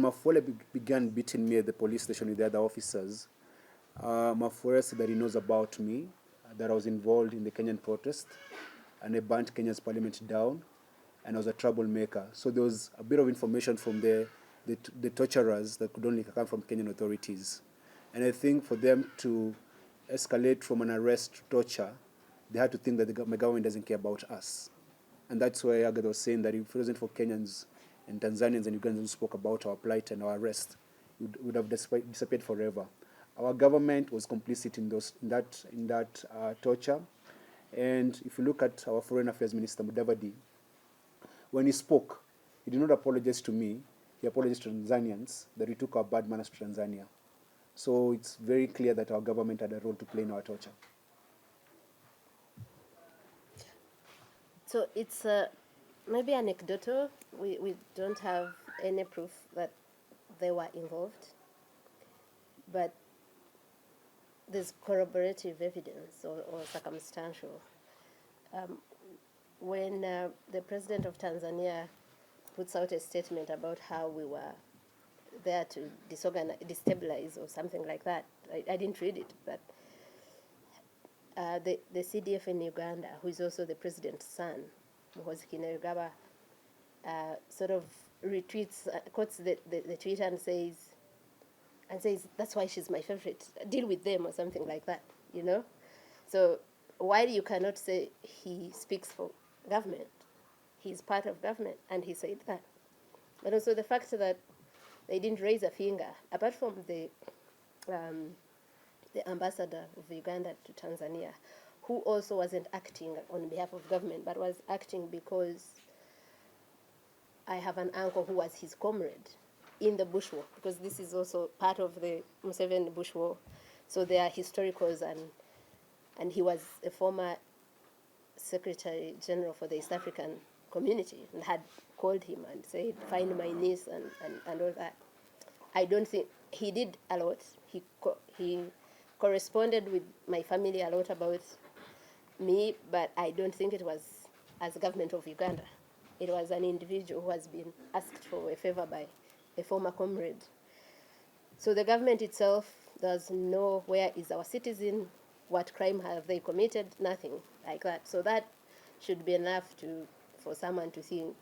Mafuele began beating me at the police station with the other officers, Mafuele said that he knows about me, that I was involved in the Kenyan protest, and I burnt Kenya's parliament down, and I was a troublemaker. So there was a bit of information from the torturers that could only come from Kenyan authorities. And I think for them to escalate from an arrest to torture, they had to think that my government doesn't care about us. And that's why Agatha was saying that if it wasn't for Kenyans and Tanzanians and Ugandans who spoke about our plight and our arrest, it would have disappeared forever. Our government was complicit in that torture. And if you look at our Foreign Affairs Minister, Mudavadi, when he spoke, he did not apologize to me. He apologized to Tanzanians that we took our bad manners to Tanzania. So it's very clear that our government had a role to play in our torture. So it's maybe anecdotal. We don't have any proof that they were involved, but there's corroborative evidence or circumstantial. When the president of Tanzania puts out a statement about how we were there to destabilize or something like that, I didn't read it, but the CDF in Uganda, who is also the president's son, Muhoozi Kainerugaba, sort of retweets, quotes the tweet and says, that's why she's my favorite, deal with them or something like that, you know? So while you cannot say he speaks for government, he's part of government, and he said that. But also the fact that they didn't raise a finger, apart from the ambassador of Uganda to Tanzania, who also wasn't acting on behalf of government, but was acting because I have an uncle who was his comrade in the Bush War, because this is also part of the Museveni Bush War. So there are historicals, and he was a former Secretary General for the East African Community and had called him and said, find my niece and all that. I don't think he did a lot. He corresponded with my family a lot about me, but I don't think it was as Government of Uganda. It was an individual who has been asked for a favor by a former comrade. So the government itself does know where is our citizen, what crime have they committed, nothing like that. So that should be enough for someone to think